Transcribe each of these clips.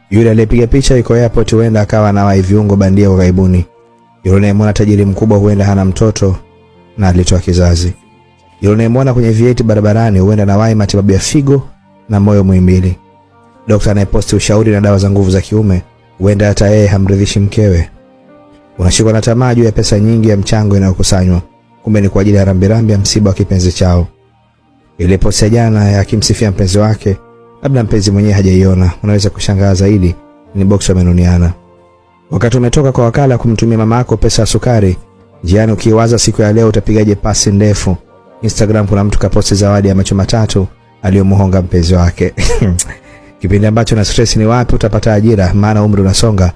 Yule aliyepiga picha yuko airport, huenda akawa anawahi viungo bandia kwa karibuni. Yule unayemwona tajiri mkubwa huenda hana mtoto na alitoa kizazi. Yule unayemwona kwenye vieti barabarani huenda anawahi matibabu ya figo na moyo Muhimbili. Daktari anayeposti ushauri na dawa za nguvu za kiume huenda hata yeye hamridhishi mkewe. Unashikwa na tamaa juu ya pesa nyingi ya mchango inayokusanywa, kumbe ni kwa ajili ya rambirambi ya msiba wa kipenzi chao. Ile posti ya jana ya akimsifia mpenzi wake, labda mpenzi mwenyewe hajaiona. Unaweza kushangaa zaidi, ni box wamenuniana. Wakati umetoka kwa wakala kumtumia mama yako pesa ya sukari, jiani ukiwaza siku ya leo utapigaje pasi ndefu, Instagram kuna mtu kaposti zawadi ya macho matatu aliyomuhonga mpenzi wake. Kipindi ambacho na stress ni wapi utapata ajira, maana umri unasonga,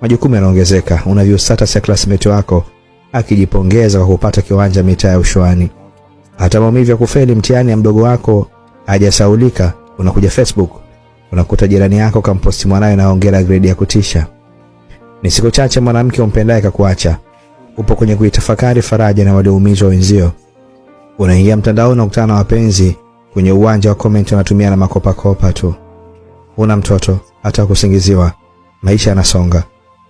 majukumu yanaongezeka. Una view status ya classmate wako akijipongeza kwa kupata kiwanja mitaa ya Ushuani. Hata maumivu ya kufeli mtihani ya mdogo wako hajasaulika, unakuja Facebook unakuta jirani yako kamposti mwanae na hongera grade ya kutisha. Ni siku chache mwanamke umpendaye kakuacha. Upo kwenye kuitafakari faraja na walioumizwa wenzio. Unaingia mtandaoni unakutana na wapenzi kwenye uwanja wa comment wanatumia na makopa kopa tu. Una mtoto hata kusingiziwa, maisha yanasonga.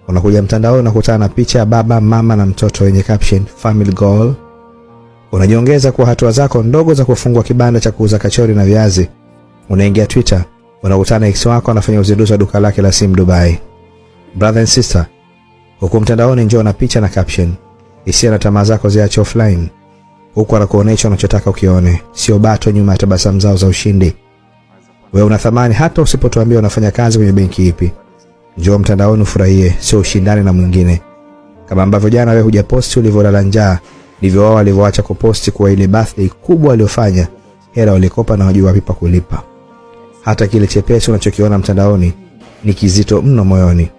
Unakuja mtandaoni unakutana na picha ya baba, mama na mtoto wenye caption family goal. Unajiongeza kwa hatua zako ndogo za kufungua kibanda cha kuuza kachori na viazi. Unaingia Twitter unakutana ex wako anafanya uzinduzi wa duka lake la simu Dubai. Brother and sister, huko mtandaoni njoo na picha na caption, hisia na tamaa zako ziache offline. Huko anakuonesha unachotaka ukione, sio bato nyuma ya tabasamu zao za ushindi. Wewe una thamani hata usipotuambia unafanya kazi kwenye benki ipi. Njoo mtandaoni ufurahie, sio ushindane na mwingine. Kama ambavyo jana wewe hujaposti ulivyolala njaa, ndivyo wao walivyoacha kuposti kwa ile birthday kubwa aliyofanya, hela walikopa na wajua vipi kulipa. Hata kile chepesi unachokiona mtandaoni ni kizito mno moyoni.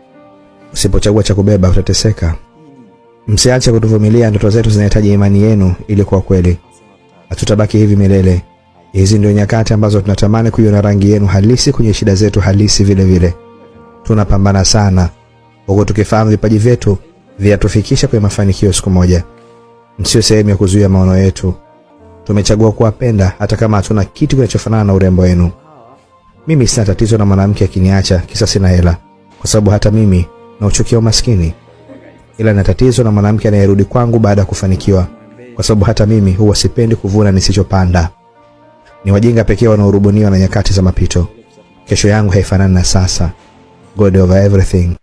Usipochagua cha kubeba utateseka. Msiache kutuvumilia, ndoto zetu zinahitaji imani yenu ili kuwa kweli. Hatutabaki hivi milele. Hizi ndio nyakati ambazo tunatamani kuiona rangi yenu halisi kwenye shida zetu halisi vile vile. Tunapambana sana huko tukifahamu vipaji vyetu vyatufikisha kwenye mafanikio siku moja. Msio sehemu ya kuzuia maono yetu. Tumechagua kuwapenda hata kama hatuna kitu kinachofanana na urembo wenu. Mimi sina tatizo na mwanamke akiniacha kisa sina hela, kwa sababu hata mimi na uchukia umaskini. Ila na tatizo na mwanamke anayerudi kwangu baada ya kufanikiwa, kwa sababu hata mimi huwa sipendi kuvuna nisichopanda. Ni wajinga pekee wanaorubuniwa na nyakati za mapito. Kesho yangu haifanani na sasa. God over everything.